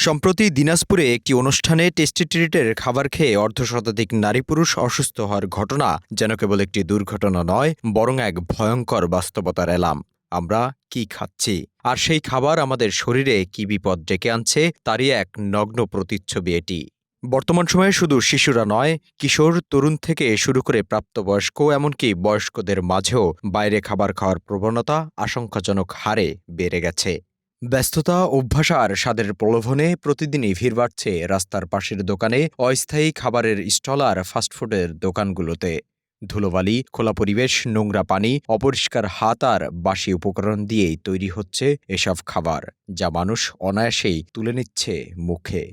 সম্প্রতি দিনাজপুরে একটি অনুষ্ঠানে টেস্টি ট্রিটের খাবার খেয়ে অর্ধশতাধিক নারী পুরুষ অসুস্থ হওয়ার ঘটনা যেন কেবল একটি দুর্ঘটনা নয়, বরং এক ভয়ঙ্কর বাস্তবতার এলাম। আমরা কি খাচ্ছি, আর সেই খাবার আমাদের শরীরে কি বিপদ ডেকে আনছে, তারই এক নগ্ন প্রতিচ্ছবি এটি। বর্তমান সময়ে শুধু শিশুরা নয়, কিশোর তরুণ থেকে শুরু করে প্রাপ্তবয়স্ক এমনকি বয়স্কদের মাঝেও বাইরে খাবার খাওয়ার প্রবণতা আশঙ্কাজনক হারে বেড়ে গেছে। ব্যস্ততা, অভ্যাস আর স্বাদের প্রলোভনে প্রতিদিনই ভিড় বাড়ছে রাস্তার পাশের দোকানে, অস্থায়ী খাবারের স্টল আর ফাস্টফুডের দোকানগুলোতে। ধুলোবালি, খোলা পরিবেশ, নোংরা পানি, অপরিষ্কার হাত আর বাসি উপকরণ দিয়েই তৈরি হচ্ছে এসব খাবার, যা মানুষ অনায়াসেই তুলে নিচ্ছে মুখে।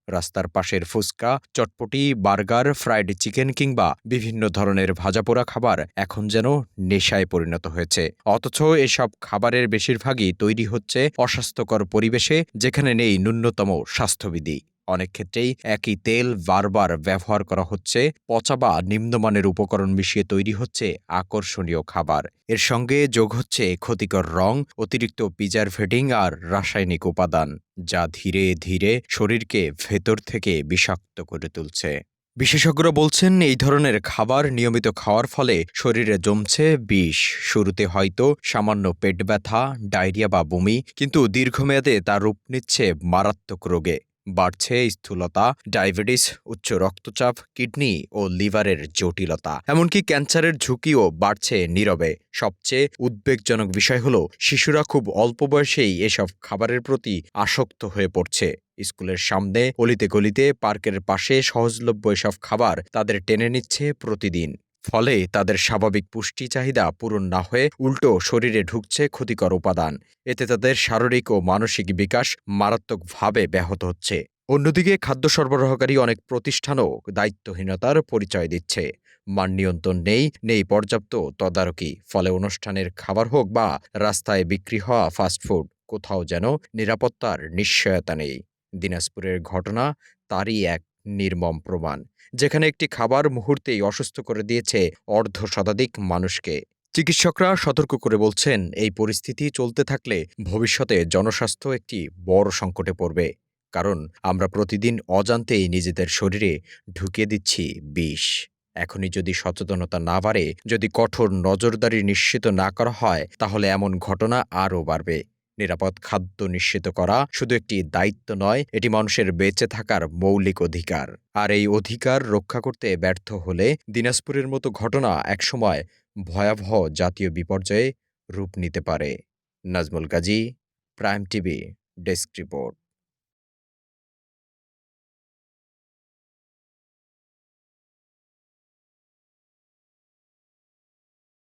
রাস্তার পাশের ফুচকা, চটপটি, বার্গার, ফ্রাইড চিকেন কিংবা বিভিন্ন ধরনের ভাজাপোড়া খাবার এখন যেন নেশায় পরিণত হয়েছে। অথচ এসব খাবারের বেশিরভাগই তৈরি হচ্ছে অস্বাস্থ্যকর পরিবেশে, যেখানে নেই ন্যূনতম স্বাস্থ্যবিধি। অনেক ক্ষেত্রেই একই তেল বারবার ব্যবহার করা হচ্ছে, পচা বা নিম্নমানের উপকরণ মিশিয়ে তৈরি হচ্ছে আকর্ষণীয় খাবার। এর সঙ্গে যোগ হচ্ছে ক্ষতিকর রং, অতিরিক্ত প্রিজারভেটিং আর রাসায়নিক উপাদান, যা ধীরে ধীরে শরীরকে ভেতর থেকে বিষাক্ত করে তুলছে। বিশেষজ্ঞরা বলছেন, এই ধরনের খাবার নিয়মিত খাওয়ার ফলে শরীরে জমছে বিষ। শুরুতে হয়তো সামান্য পেট ব্যথা, ডায়রিয়া বা বমি, কিন্তু দীর্ঘমেয়াদে তা রূপ নিচ্ছে মারাত্মক রোগে। বাড়ছে স্থূলতা, ডায়াবেটিস, উচ্চ রক্তচাপ, কিডনি ও লিভারের জটিলতা, এমনকি ক্যান্সারের ঝুঁকিও বাড়ছে নীরবে। সবচেয়ে উদ্বেগজনক বিষয় হলো, শিশুরা খুব অল্প বয়সেই এসব খাবারের প্রতি আসক্ত হয়ে পড়ছে। স্কুলের সামনে, অলিতে গলিতে, পার্কের পাশে সহজলভ্য এসব খাবার তাদের টেনে নিচ্ছে প্রতিদিন। ফলে তাদের স্বাভাবিক পুষ্টি চাহিদা পূরণ না হয়ে উল্টো শরীরে ঢুকছে ক্ষতিকর উপাদান। এতে তাদের শারীরিক ও মানসিক বিকাশ মারাত্মকভাবে ব্যাহত হচ্ছে। অন্যদিকে খাদ্য সরবরাহকারী অনেক প্রতিষ্ঠানও দায়িত্বহীনতার পরিচয় দিচ্ছে। মান নিয়ন্ত্রণ নেই পর্যাপ্ত তদারকি। ফলে অনুষ্ঠানের খাবার হোক বা রাস্তায় বিক্রি হওয়া ফাস্টফুড, কোথাও যেন নিরাপত্তার নিশ্চয়তা নেই। দিনাজপুরের ঘটনা তারই এক নির্মম প্রমাণ, যেখানে একটি খাবার মুহূর্তেই অসুস্থ করে দিয়েছে অর্ধশতাধিক মানুষকে। চিকিৎসকরা সতর্ক করে বলছেন, এই পরিস্থিতি চলতে থাকলে ভবিষ্যতে জনস্বাস্থ্য একটি বড় সংকটে পড়বে। কারণ আমরা প্রতিদিন অজান্তেই নিজেদের শরীরে ঢুকিয়ে দিচ্ছি বিষ। এখনই যদি সচেতনতা না বাড়ে, যদি কঠোর নজরদারি নিশ্চিত না করা হয়, তাহলে এমন ঘটনা আরও বাড়বে। নিরাপদ খাদ্য নিশ্চিত করা শুধু একটি দায়িত্ব নয়, এটি মানুষের বেঁচে থাকার মৌলিক অধিকার। আর এই অধিকার রক্ষা করতে ব্যর্থ হলে দিনাজপুরের মতো ঘটনা একসময় ভয়াবহ জাতীয় বিপর্যয়ে রূপ নিতে পারে। Nazmul Gazi, prime TV, desk report.